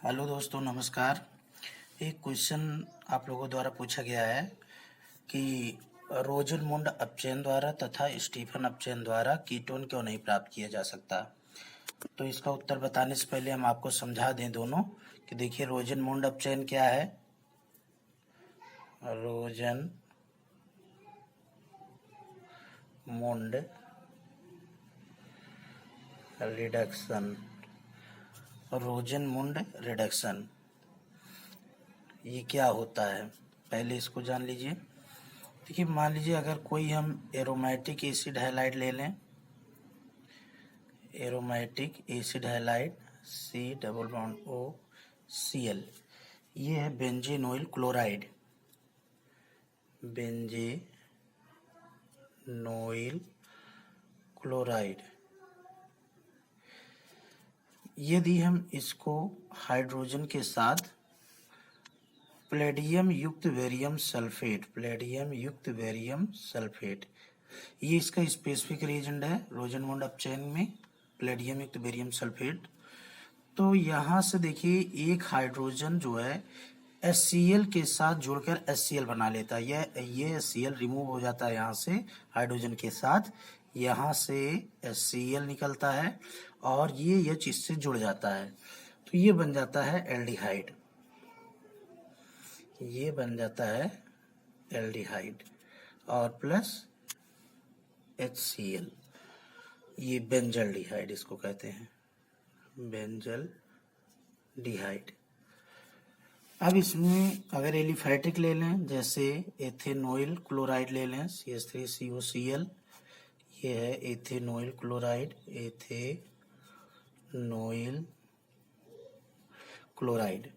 Hello दोस्तों, नमस्कार। एक क्वेश्चन आप लोगों द्वारा पूछा गया है कि रोजनमुंड अपचयन द्वारा तथा स्टीफन अपचयन द्वारा कीटोन क्यों नहीं प्राप्त किया जा सकता। तो इसका उत्तर बताने से पहले हम आपको समझा दें दोनों कि देखिए रोजनमुंड अपचयन क्या है। रोजनमुंड रिडक्शन, रोजनमुंड रिडक्शन ये क्या होता है, पहले इसको जान लीजिए। देखिए, मान लीजिए अगर कोई हम एरोमेटिक एसिड हैलाइड ले लें, एरोमेटिक एसिड हैलाइड COOCl, ये है बेंजीनोइल क्लोराइड, बेंजीनोइल क्लोराइड। यदि हम इसको हाइड्रोजन के साथ प्लेडियम युक्त बेरियम सल्फेट, ये इसका स्पेसिफिक रिएजेंट है रोजनमुंड अपचयन में, प्लेडियम युक्त बेरियम सल्फेट। तो यहाँ से देखिए एक हाइड्रोजन जो है HCl के साथ जुड़कर HCl बना लेता है। ये HCl रिमूव हो जाता है यहाँ से हाइड्रोजन के साथ, यहाँ से HCl निकलता है और ये H इससे जुड़ जाता है, तो ये बन जाता है एल्डिहाइड। ये बन जाता है एल्डिहाइड और प्लस HCl, ये बेंजल्डिहाइड इसको कहते हैं, बेंजल्डिहाइड। अब इसमें अगर एलिफैटिक ले लें, जैसे एथेनोइल क्लोराइड ले लें CH3COCl, ये है एथेनोइल क्लोराइड,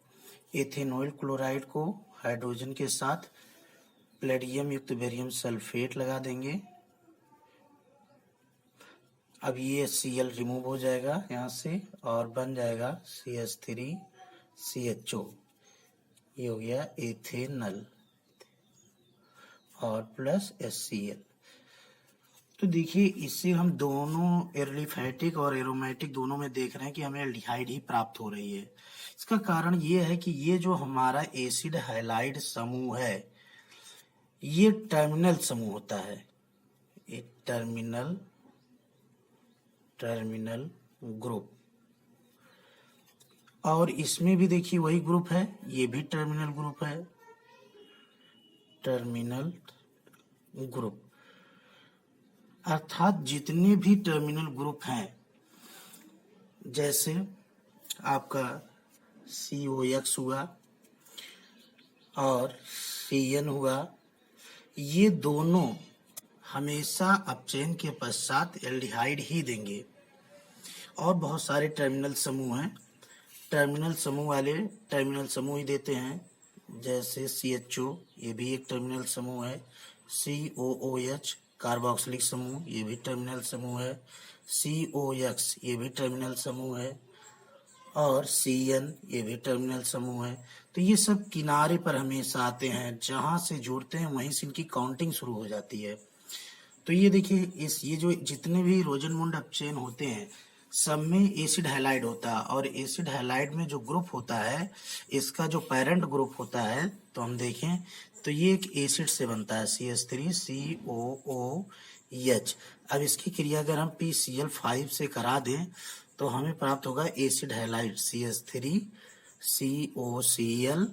एथेनोइल क्लोराइड को हाइड्रोजन के साथ प्लेडियम युक्त बेरियम सल्फेट लगा देंगे। अब ये Cl रिमूव हो जाएगा यहाँ से और बन जाएगा CH3CHO, ये हो गया एथेनल और प्लस HCl। तो देखिए इससे हम दोनों एलिफैटिक और एरोमेटिक दोनों में देख रहे हैं कि हमें एल्डिहाइड ही प्राप्त हो रही है। इसका कारण ये है कि ये जो हमारा एसिड हैलाइड समूह है ये टर्मिनल समूह होता है, ये टर्मिनल ग्रुप, और इसमें भी देखिए वही ग्रुप है, ये भी टर्मिनल ग्रुप है, टर्मिनल ग्रुप। अर्थात जितने भी टर्मिनल ग्रुप हैं, जैसे आपका COX हुआ और CN हुआ, ये दोनों हमेशा अपचयन के पश्चात एल्डिहाइड ही देंगे। और बहुत सारे टर्मिनल समूह हैं, टर्मिनल समूह वाले टर्मिनल समूह ही देते हैं, जैसे CHO, ये भी एक टर्मिनल समूह है, COOH कार्बोक्सिलिक समूह, ये भी टर्मिनल समूह है, COX ये भी टर्मिनल समूह है, और CN ये भी टर्मिनल समूह है। तो ये सब किनारे पर हमेशा आते हैं, जहां से जुड़ते हैं वहीं से इनकी काउंटिंग शुरू हो जाती है। तो ये देखिए ये जो जितने भी रोजनमुंड अपचयन होते हैं सब में एसिड हैलाइड होता है, और एसिड हैलाइड में जो ग्रुप होता है इसका जो पेरेंट ग्रुप होता है, तो हम देखें तो ये एक एसिड से बनता है CH3COOH। अब इसकी क्रिया अगर हम PCl5 से करा दें तो हमें प्राप्त होगा acid halide CH3COCl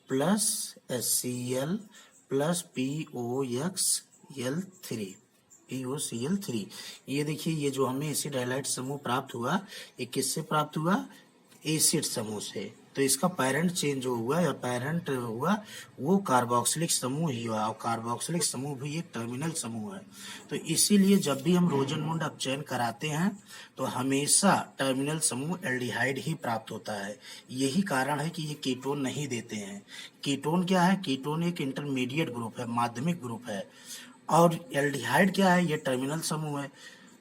plus HCl plus POCl3। ये देखिए ये जो हमें एसिड हैलाइड समूह प्राप्त हुआ, ये किससे प्राप्त हुआ? एसिड समूह से। तो इसका पेरेंट चेंज जो हुआ या पेरेंट हुआ वो कार्बोक्सिलिक समूह ही हुआ, और कार्बोक्सिलिक समूह भी एक टर्मिनल समूह है। तो इसीलिए जब भी हम रोजनमुंड अपचयन कराते हैं तो हमेशा टर्मिनल समूह एल्डिहाइड ही प्राप्त होता है। यही कारण है कि ये कीटोन नहीं देते हैं। कीटोन क्या है? कीटोन एक इंटरमीडिएट ग्रुप है, माध्यमिक ग्रुप है, और एल्डिहाइड क्या है? ये टर्मिनल समूह है।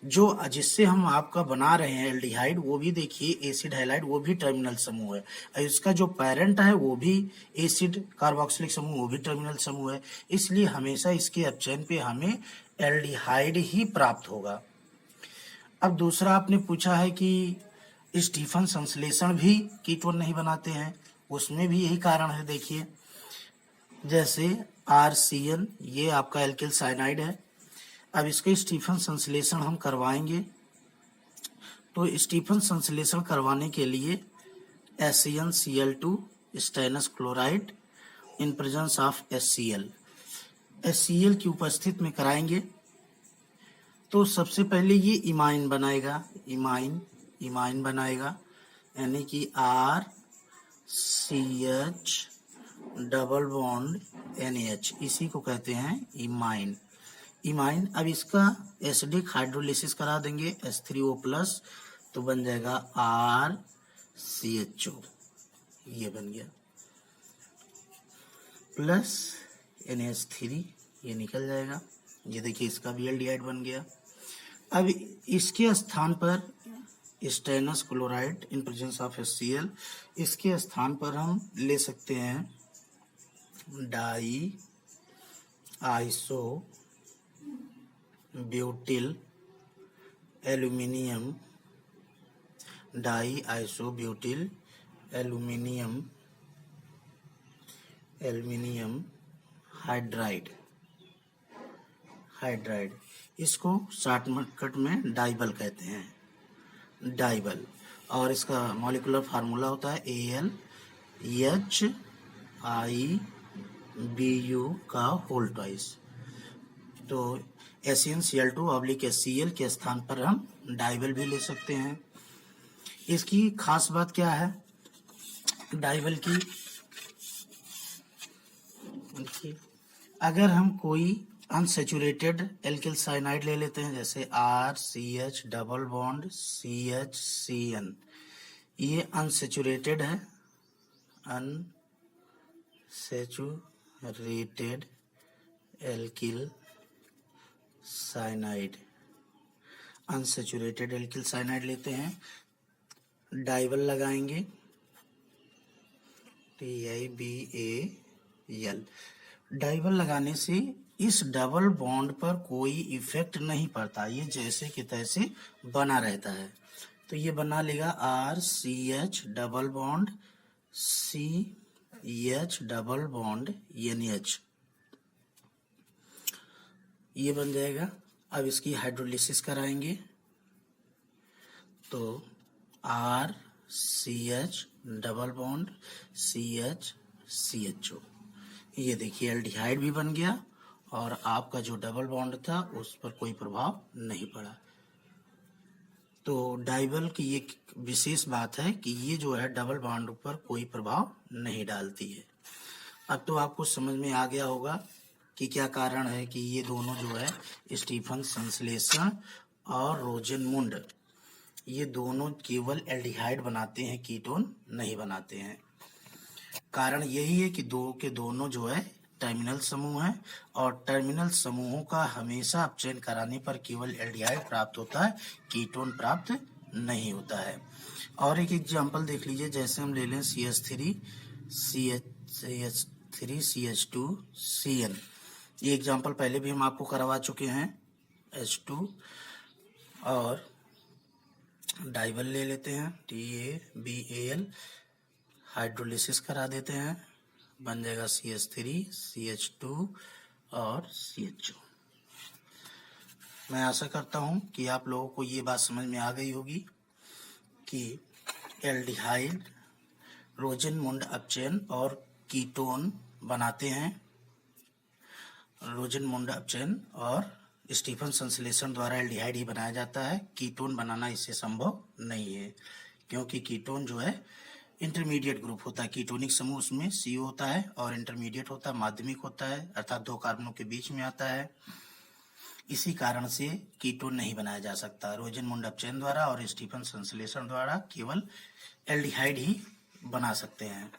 जो जिससे हम आपका बना रहे हैं एल्डिहाइड, वो भी देखिए एसिड हैलाइड, वो भी टर्मिनल समूह है। इसका जो पेरेंट है वो भी एसिड कार्बोक्सिलिक समूह, वो भी टर्मिनल समूह है। इसलिए हमेशा इसके अपचयन पे हमें एल्डिहाइड ही प्राप्त होगा। अब दूसरा आपने पूछा है कि स्टीफन संश्लेषण भी कीटोन नहीं बनाते हैं, उसमें भी यही कारण है। देखिए जैसे RCN ये आपका एल्किल साइनाइड है। अब इसके स्टीफन संश्लेषण हम करवाएंगे, तो स्टीफन संश्लेषण करवाने के लिए SCnCl2 stannous chloride in presence of HCl की उपस्थित में कराएंगे। तो सबसे पहले ये इमाइन बनाएगा, इमाइन बनाएगा, यानी कि RCH डबल बॉन्ड NH, इसी को कहते हैं इमाइन। अब इसका एसिडिक हाइड्रोलिसिस करा देंगे H3O+, तो बन जाएगा RCHO, ये बन गया, प्लस NH3 ये निकल जाएगा। ये देखिए इसका भी एल्डिहाइड बन गया। अब इसके स्थान पर stannous chloride in presence of HCl, इसके स्थान पर हम ले सकते हैं di iso butyl aluminium, di iso butyl aluminium hydride, इसको शॉर्टकट में डाइबल कहते हैं, डाइबल। और इसका मॉलिक्यूलर फार्मूला होता है AlHIBu का होल ट्वाइस। तो SCnCl2/HCl के स्थान पर हम डाइबल भी ले सकते हैं। इसकी खास बात क्या है डाइबल की, अगर हम कोई अनसेचुरेटेड एल्किल साइनाइड ले लेते हैं, जैसे RCH डबल बॉन्ड CHCN, ये अनसेचुरेटेड है, unsaturated alkyl cyanide, unsaturated alkyl cyanide लेते हैं, डाइबल लगाएंगे TIBAL। डाइबल लगाने से इस डबल बॉन्ड पर कोई इफेक्ट नहीं पड़ता, ये जैसे कि तैसे बना रहता है। तो ये बना लेगा RCH double bond CH double bond NH, ये बन जाएगा। अब इसकी हाइड्रोलिसिस कराएंगे, तो RCH डबल बॉन्ड CHCHO, ये देखिए एल्डिहाइड भी बन गया और आपका जो डबल बॉन्ड था उस पर कोई प्रभाव नहीं पड़ा। तो डाइबल की ये विशेष बात है कि ये जो है डबल बॉन्ड पर कोई प्रभाव नहीं डालती है। अब तो आपको समझ में आ गया होगा कि क्या कारण है कि ये दोनों जो है स्टीफन संश्लेषण और रोजेनमुंड, ये दोनों केवल एल्डिहाइड बनाते हैं, कीटोन नहीं बनाते हैं। कारण यही है कि दोनों जो है टर्मिनल समूह है, और टर्मिनल समूहों का हमेशा अपचयन कराने पर केवल एल्डिहाइड प्राप्त होता है, कीटोन प्राप्त नहीं होता है। और एक एग्जांपल देख लीजिए, जैसे हम ले लें CH3CH2CN, ये एग्जांपल पहले भी हम आपको करवा चुके हैं, H2, और डाइबल ले लेते हैं TABAL, हाइड्रोलिसिस करा देते हैं, बन जाएगा CH3 CH2 और CHO। मैं आशा करता हूं कि आप लोगों को ये बात समझ में आ गई होगी कि एल्डिहाइड रोजेनमुंड अपचयन और कीटोन बनाते हैं। रोजेनमुंड अपचयन और स्टीफन संश्लेषण द्वारा एल्डिहाइड ही बनाया जाता है, कीटोन बनाना इससे संभव नहीं है, क्योंकि कीटोन जो है इंटरमीडिएट ग्रुप होता है, कीटोनिक समूह उसमें CO होता है, और इंटरमीडिएट होता है, माध्यमिक होता है, अर्थात दो कार्बनों के बीच में आता है। इसी कारण से कीटोन नहीं बनाया जा सकता। रोजेनमुंड अपचयन द्वारा और स्टीफन संश्लेषण द्वारा केवल एल्डिहाइड ही बना सकते हैं।